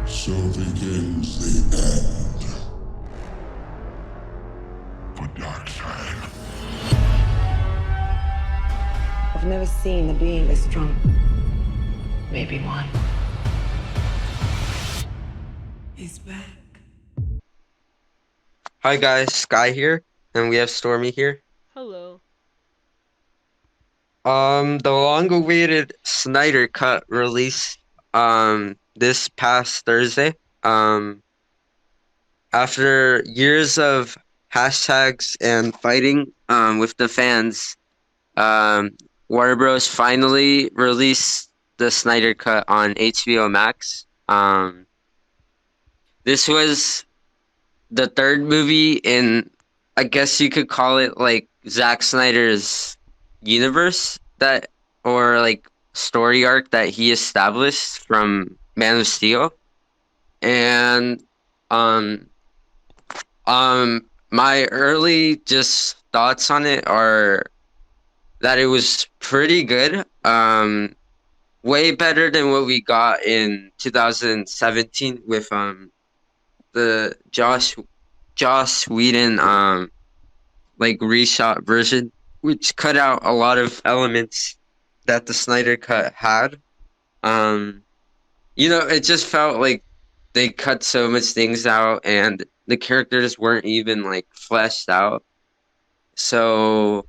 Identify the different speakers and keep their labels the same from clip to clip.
Speaker 1: So begins the end for Darkseid.
Speaker 2: I've never seen a being this strong. Maybe one. He's back.
Speaker 3: Hi guys, Sky here, and we have Stormy here.
Speaker 4: Hello.
Speaker 3: The long-awaited Snyder Cut released this past Thursday. After years of hashtags and fighting with the fans, Warner Bros. Finally released the Snyder Cut on HBO Max. This was the third movie in, I guess you could call it like Zack Snyder's universe that, or like story arc that he established from Man of Steel. And um my early just thoughts on it are that it was pretty good. Way better than what we got in 2017 with the Joss Whedon like reshot version, which cut out a lot of elements that the Snyder Cut had. Um, it just felt like they cut so much things out, and the characters weren't even like fleshed out. So,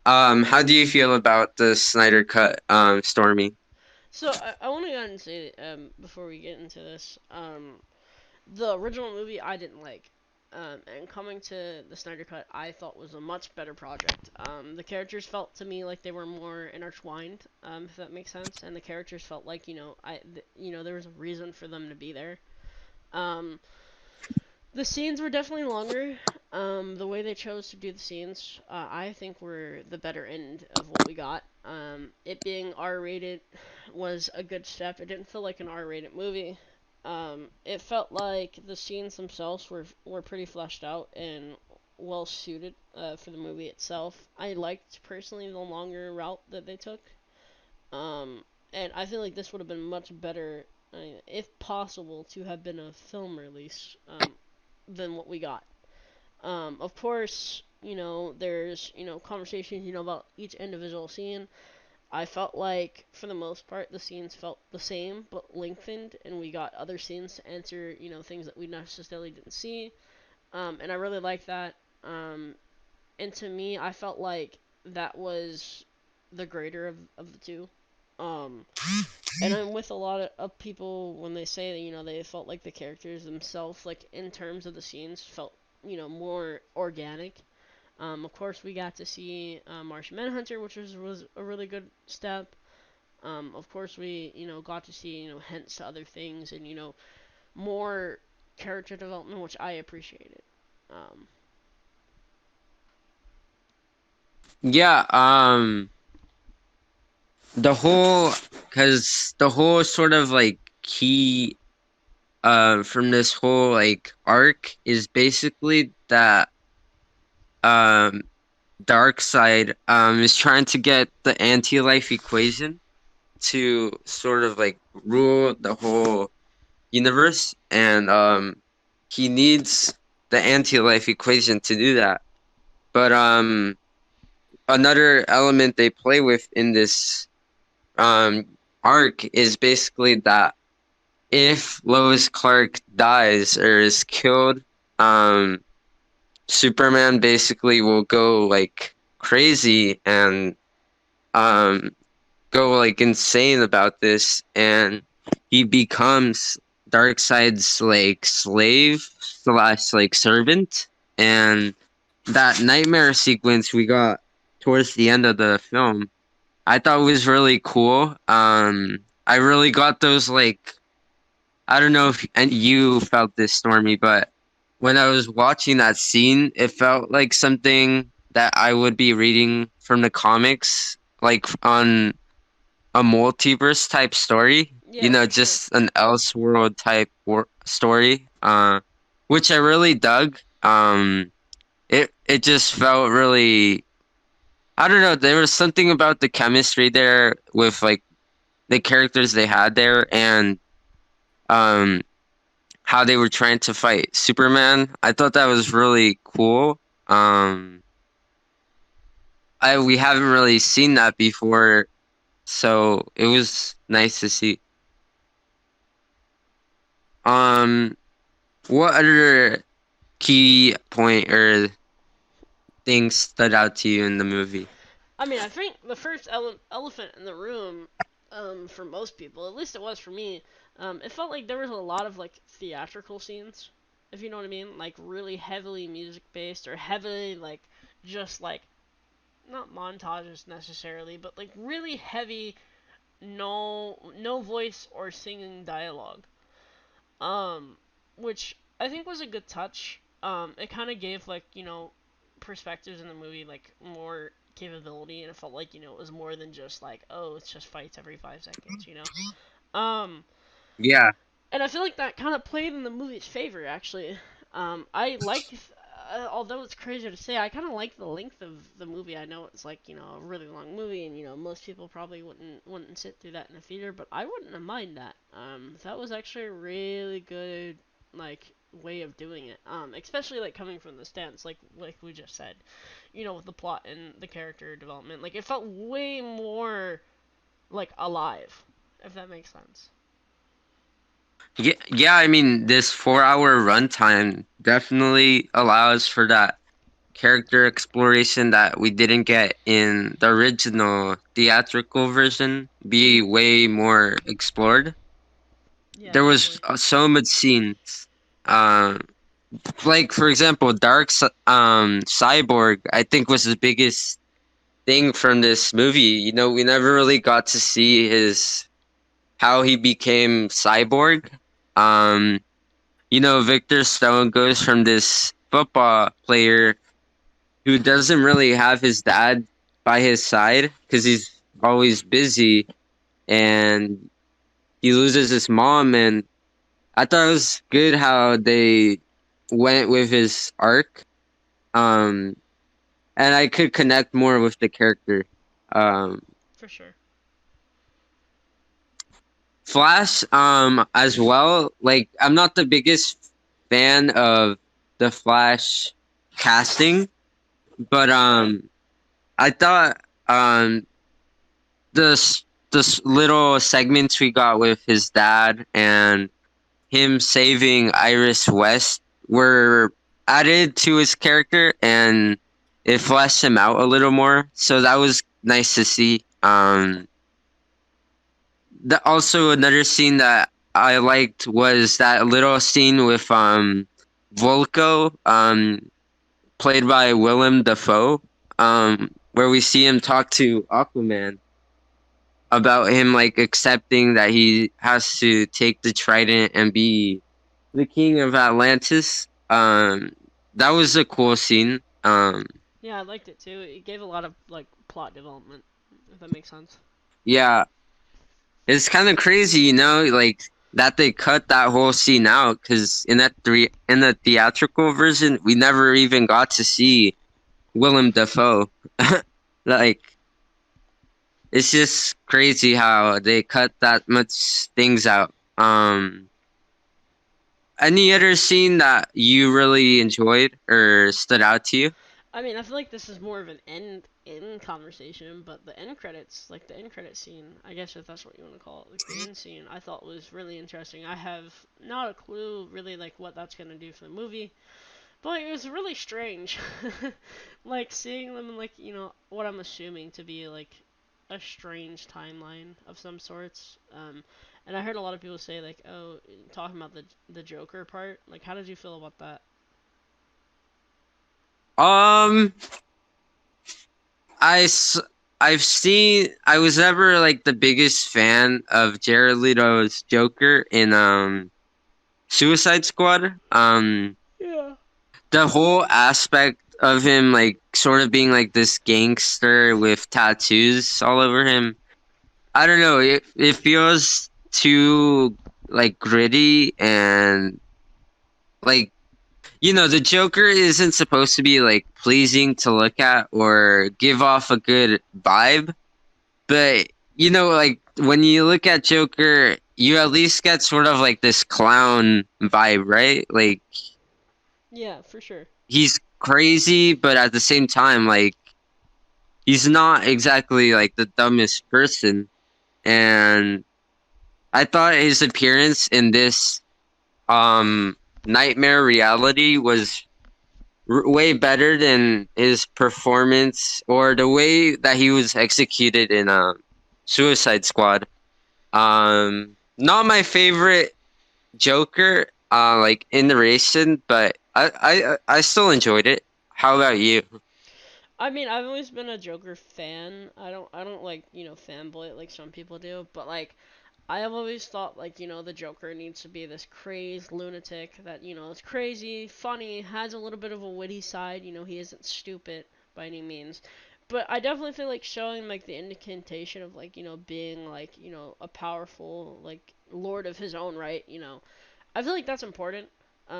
Speaker 3: how do you feel about the Snyder Cut, Stormy?
Speaker 4: So I want to go ahead and say before we get into this, the original movie I didn't like, and coming to the Snyder Cut I thought was a much better project. The characters felt to me like they were more intertwined, if that makes sense, and the characters felt like there was a reason for them to be there. Um, the scenes were definitely longer. The way they chose to do the scenes, I think were the better end of what we got. It being R-rated was a good step. It didn't feel like an R-rated movie. It felt like the scenes themselves were pretty fleshed out and well suited for the movie itself. I liked personally the longer route that they took. And I feel like this would have been much better, if possible, to have been a film release than what we got. Of course, there's, conversations, about each individual scene. I felt like, for the most part, the scenes felt the same, but lengthened, and we got other scenes to answer, things that we necessarily didn't see. And I really like that. And to me, I felt like that was the greater of the two. Um, and I'm with a lot of people when they say that, they felt like the characters themselves, like, in terms of the scenes, felt, more organic. Of course, we got to see Martian Manhunter, which was a really good step. Of course, we, got to see, hints to other things and, more character development, which I appreciated. Um,
Speaker 3: Yeah, the whole sort of like key from this whole like arc is basically that um Darkseid is trying to get the anti-life equation to sort of like rule the whole universe, and he needs the anti-life equation to do that. But another element they play with in this um arc is basically that if Lois Clark dies or is killed, um Superman basically will go like crazy and um go like insane about this, and he becomes Darkseid's like slave slash like servant. And that nightmare sequence we got towards the end of the film, I thought was really cool. I really got those like, I don't know if and you felt this, Stormy, but when I was watching that scene, it felt like something that I would be reading from the comics, like on a multiverse type story.
Speaker 4: yeah, for sure.
Speaker 3: Just an Elseworld type story, which I really dug. It just felt really. I don't know. There was something about the chemistry there with like the characters they had there, and um, how they were trying to fight Superman. I thought that was really cool. We haven't really seen that before, so it was nice to see. Um, what other key point or things stood out to you in the movie?
Speaker 4: I mean, I think the first elephant in the room, for most people, at least it was for me, it felt like there was a lot of like theatrical scenes, if you know what I mean, like really heavily music based or heavily like just like not montages necessarily, but like really heavy no voice or singing dialogue. Um, which I think was a good touch. It kind of gave like perspectives in the movie like more capability, and it felt like it was more than just like it's just fights every 5 seconds.
Speaker 3: Yeah,
Speaker 4: And I feel like that kind of played in the movie's favor actually. I like. Although it's crazy to say, I kind of like the length of the movie. I know it's like a really long movie, and most people probably wouldn't sit through that in the theater, but I wouldn't have mind that. That was actually a really good like way of doing it. Especially like coming from the stance like we just said, with the plot and the character development. Like it felt way more like alive, if that makes sense.
Speaker 3: yeah, yeah. I mean, this 4 hour runtime definitely allows for that character exploration that we didn't get in the original theatrical version be
Speaker 4: Mhm.
Speaker 3: way more explored.
Speaker 4: Yeah,
Speaker 3: There was
Speaker 4: definitely.
Speaker 3: so much scenes. Um, like for example, Cyborg, I think was the biggest thing from this movie. We never really got to see his how he became Cyborg. Um, Victor Stone goes from this football player who doesn't really have his dad by his side because he's always busy, and he loses his mom. And I thought it was good how they went with his arc. Um, and I could connect more with the character. Um,
Speaker 4: For sure.
Speaker 3: Flash, as well. Like, I'm not the biggest fan of the Flash casting, but I thought the little segments we got with his dad and him saving Iris West were added to his character, and it fleshed him out a little more. So that was nice to see. Also another scene that I liked was that little scene with Volko, played by Willem Dafoe, where we see him talk to Aquaman about him like accepting that he has to take the trident and be the king of Atlantis. That was a cool scene.
Speaker 4: Yeah, I liked it too. It gave a lot of like plot development, if that makes sense.
Speaker 3: Yeah, it's kind of crazy, like that they cut that whole scene out because in the theatrical version, we never even got to see Willem Dafoe. Like, it's just crazy how they cut that much things out. Any other scene that you really enjoyed or stood out to you?
Speaker 4: I mean, I feel like this is more of an end conversation, but the end credits, like the end credit scene, I guess if that's what you want to call it, like the end scene, I thought was really interesting. I have not a clue really like what that's gonna do for the movie, but it was really strange, like seeing them in like what I'm assuming to be like a strange timeline of some sorts. And I heard a lot of people say like, oh, talking about the Joker part. Like, how did you feel about that?
Speaker 3: Um, I s- I've seen. I was never like the biggest fan of Jared Leto's Joker in Suicide Squad.
Speaker 4: Yeah.
Speaker 3: The whole aspect of him like sort of being like this gangster with tattoos all over him. I don't know. It feels too like gritty and like the Joker isn't supposed to be like pleasing to look at or give off a good vibe. But like when you look at Joker you at least get sort of like this clown vibe, right? Like
Speaker 4: Yeah, for sure.
Speaker 3: he's crazy, but at the same time, like he's not exactly like the dumbest person. And I thought his appearance in this nightmare reality was way better than his performance or the way that he was executed in Suicide Squad. Not my favorite Joker, like in narration, but I still enjoyed it. How about you?
Speaker 4: I mean, I've always been a Joker fan. I don't like, fanboy it like some people do, but like I have always thought like, the Joker needs to be this crazed lunatic that, is crazy, funny, has a little bit of a witty side, he isn't stupid by any means. But I definitely feel like showing like the incantation of like, being like, a powerful like lord of his own right, I feel like that's important.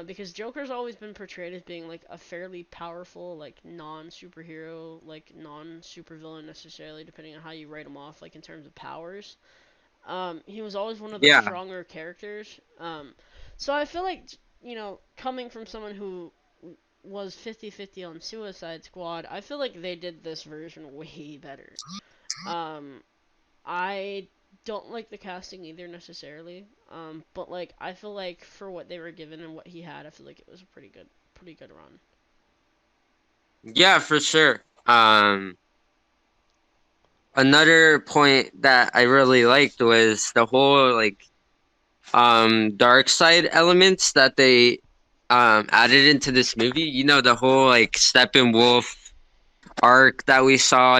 Speaker 4: Because Joker's always been portrayed as being like a fairly powerful, like non-superhero, like non-supervillain necessarily, depending on how you write him off, like in terms of powers. He was always one of the
Speaker 3: Yeah,
Speaker 4: stronger characters. So I feel like, coming from someone who was 50-50 on Suicide Squad, I feel like they did this version way better. Um, I don't like the casting either necessarily. But like I feel like for what they were given and what he had, I feel like it was a pretty good run.
Speaker 3: yeah, for sure. Another point that I really liked was the whole like dark side elements that they added into this movie. You know, the whole like Steppenwolf arc that we saw,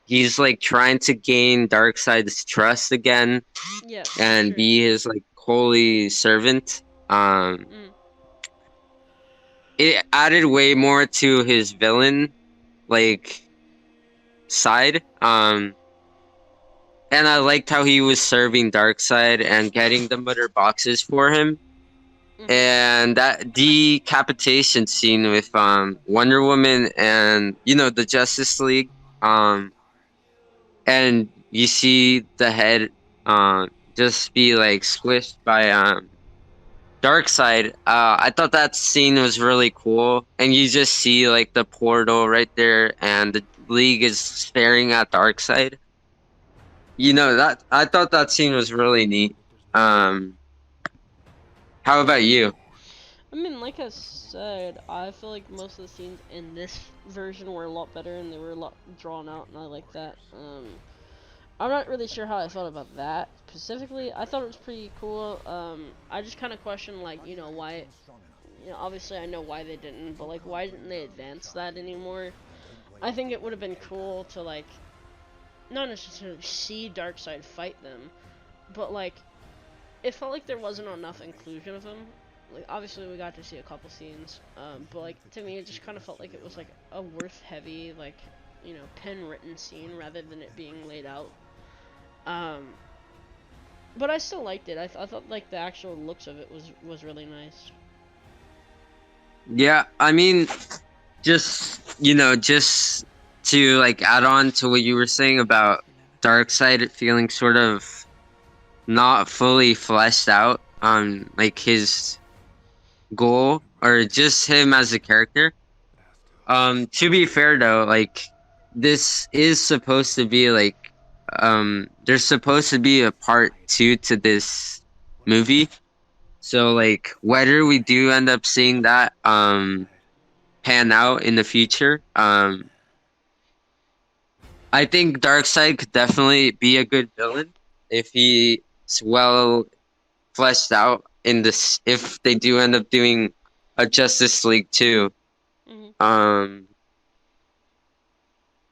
Speaker 3: he's like trying to gain Darkseid's trust again
Speaker 4: Yes, for
Speaker 3: and
Speaker 4: sure.
Speaker 3: be his like holy servant.
Speaker 4: Mm.
Speaker 3: It added way more to his villain like side. And I liked how he was serving Darkseid and getting the mother boxes for him.
Speaker 4: Mhm.
Speaker 3: And that decapitation scene with Wonder Woman and the Justice League. And you see the head just be like squished by Darkseid. I thought that scene was really cool, and you just see like the portal right there, and the League is staring at Darkseid. That I thought that scene was really neat. Um, how about you?
Speaker 4: I mean, like I said, I feel like most of the scenes in this version were a lot better and they were a lot drawn out, and I like that. I'm not really sure how I felt about that specifically. I thought it was pretty cool. I just kind of questioned, like, why. Obviously I know why they didn't, but like, why didn't they advance that anymore? I think it would have been cool to like, not necessarily see Darkseid fight them, but like, it felt like there wasn't enough inclusion of him. Like, obviously we got to see a couple scenes, but like, to me it just kind of felt like it was like a worth heavy, like, pen written scene rather than it being laid out. Um, but I still liked it. I thought like the actual looks of it was really nice.
Speaker 3: Yeah, I mean, just to like add on to what you were saying about Darkseid feeling sort of not fully fleshed out on like his goal or just him as a character. To be fair though, like this is supposed to be like there's supposed to be a part two to this movie. So like whether we do end up seeing that pan out in the future, I think Darkseid could definitely be a good villain if he's well fleshed out in this if they do end up doing a Justice League too.
Speaker 4: Hmm.
Speaker 3: Um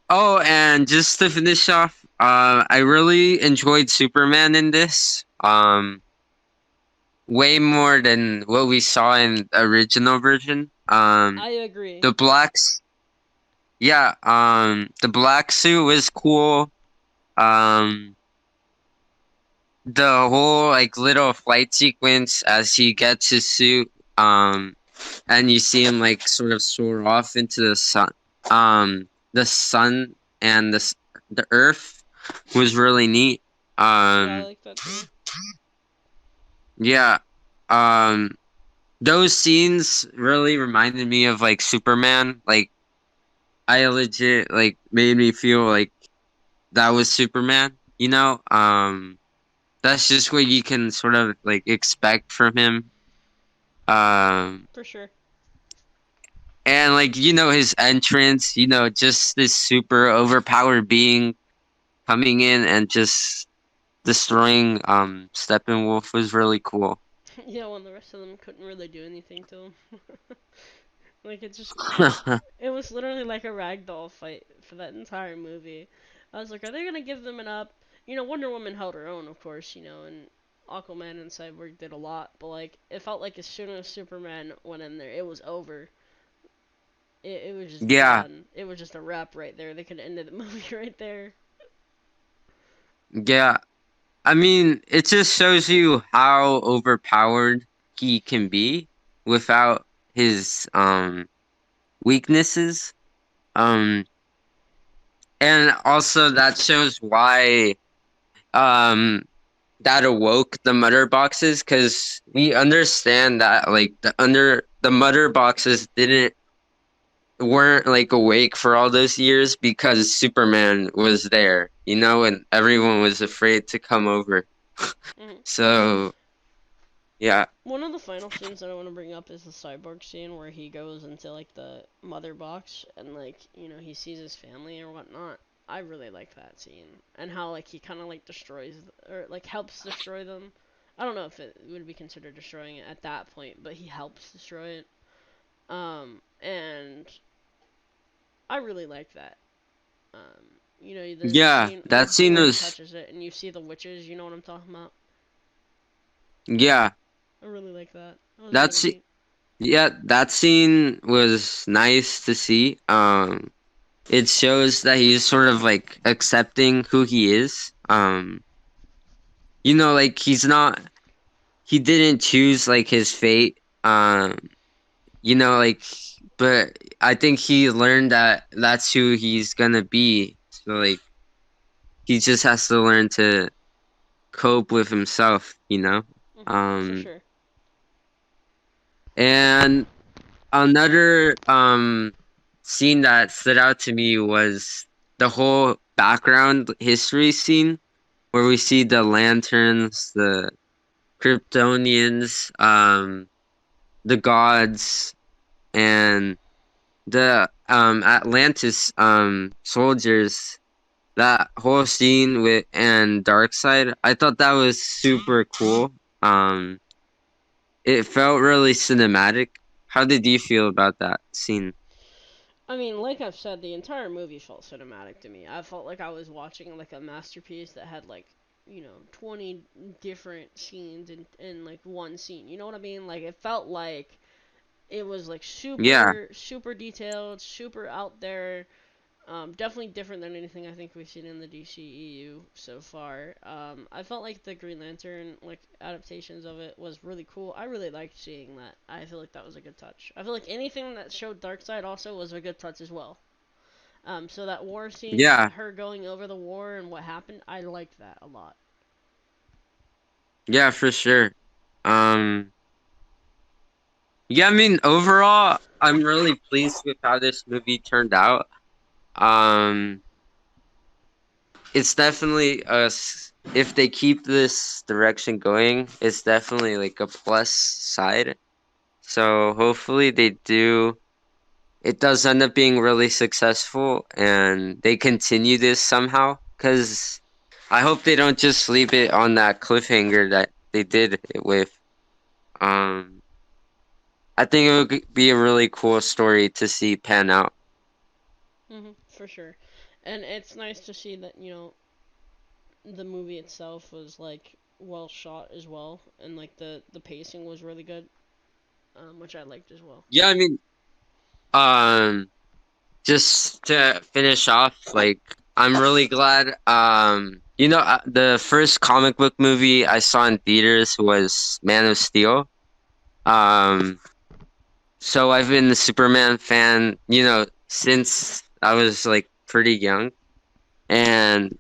Speaker 3: Oh, and just to finish off, I really enjoyed Superman in this. Way more than what we saw in the original version.
Speaker 4: I agree.
Speaker 3: The blacks, yeah, the black suit was cool. Um, the whole like little flight sequence as he gets his suit, and you see him like sort of soar off into the sun and the earth was really neat.
Speaker 4: Yeah, I
Speaker 3: Um,
Speaker 4: like that too.
Speaker 3: Yeah. Um, those scenes really reminded me of like Superman. Like I legit like made me feel like that was Superman. That's just what you can sort of like expect from him. Um,
Speaker 4: For sure.
Speaker 3: and like his entrance, just this super overpowered being coming in and just destroying Steppenwolf was really cool.
Speaker 4: Yeah, when the rest of them couldn't really do anything to him. Like it was literally like a ragdoll fight for that entire movie. I was like, are they gonna give them an up? Wonder Woman held her own, of course, and Aquaman and Cyborg did a lot, but like it felt like as soon as Superman went in there, it was over. It was just
Speaker 3: Yeah,
Speaker 4: done. It was just a wrap right there. They could have ended the movie right there.
Speaker 3: yeah. I mean, it just shows you how overpowered he can be without his weaknesses. Um and also that shows why um that awoke the mutter boxes, because we understand that like the mutter boxes didn't weren't like awake for all those years because Superman was there, and everyone was afraid to come over.
Speaker 4: Hmm.
Speaker 3: So yeah.
Speaker 4: One of the final scenes that I want to bring up is the Cyborg scene where he goes into like the mother box and like he sees his family or whatnot. I really like that scene and how like he kind of like destroys or like helps destroy them. I don't know if it would be considered destroying it at that point, but he helps destroy it. And I really like that. There's a
Speaker 3: Yeah,
Speaker 4: scene
Speaker 3: that scene
Speaker 4: where he
Speaker 3: was
Speaker 4: touches it and you see the witches. You know what I'm talking about?
Speaker 3: yeah.
Speaker 4: I really like that. That was really
Speaker 3: That's
Speaker 4: neat.
Speaker 3: Yeah, that scene was nice to see. It shows that he's sort of like accepting who he is. Like he didn't choose like his fate. Like, but I think he learned that that's who he's gonna be. So like he just has to learn to cope with himself.
Speaker 4: For
Speaker 3: Um
Speaker 4: sure.
Speaker 3: and another scene that stood out to me was the whole background history scene where we see the lanterns, the Kryptonians, the gods, and the Atlantis soldiers. That whole scene with and Darkseid, I thought that was super cool. Um, it felt really cinematic. How did you feel about that scene?
Speaker 4: I mean, like I've said, the entire movie felt cinematic to me. I felt like I was watching like a masterpiece that had like 20 different scenes in like one scene. You know what I mean? Like it felt like it was like
Speaker 3: Yeah,
Speaker 4: super detailed, super out there. Definitely different than anything I think we've seen in the DCEU so far. I felt like the Green Lantern like adaptations of it was really cool. I really liked seeing that. I feel like that was a good touch. I feel like anything that showed Darkseid also was a good touch as well. So that war scene,
Speaker 3: yeah,
Speaker 4: her going over the war and what happened, I liked that a lot.
Speaker 3: yeah, for sure. Um, yeah, I mean, overall, I'm really pleased with how this movie turned out. Um, it's definitely if they keep this direction going, it's definitely like a plus side. So hopefully they do. It does end up being really successful and they continue this somehow. Because I hope they don't just leave it on that cliffhanger that they did it with. Um, I think it would be a really cool story to see pan out.
Speaker 4: For sure. And it's nice to see that the movie itself was like well shot as well, and like the pacing was really good, which I liked as well.
Speaker 3: Yeah, I mean, um, just to finish off, like I'm really glad. The first comic book movie I saw in theaters was Man of Steel. Um, so I've been a Superman fan, since I was like pretty young, and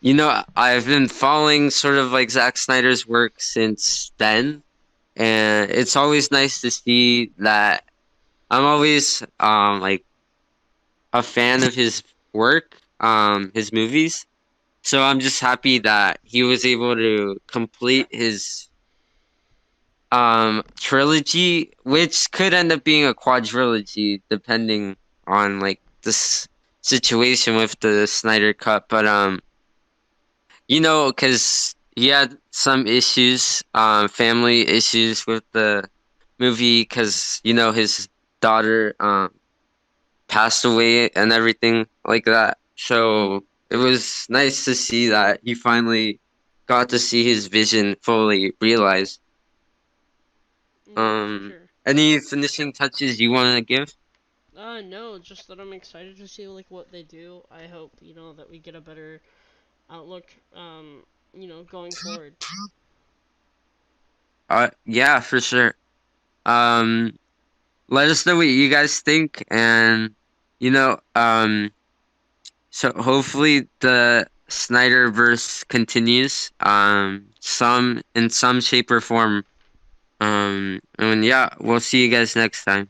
Speaker 3: I've been following sort of like Zack Snyder's work since then, and it's always nice to see that I'm always like a fan of his work, his movies. So I'm just happy that he was able to complete his trilogy, which could end up being a quadrilogy depending on like this situation with the Snyder Cut. But because he had some issues, family issues with the movie, because his daughter passed away and everything like that. So it was nice to see that he finally got to see his vision fully realized.
Speaker 4: Yeah, for sure.
Speaker 3: Any finishing touches you want to give?
Speaker 4: No, just that I'm excited to see like what they do. I hope that we get a better outlook. Going forward.
Speaker 3: Yeah, for sure. Um, Let us know what you guys think, and you know, so hopefully the Snyderverse continues, some in some shape or form. And yeah, we'll see you guys next time.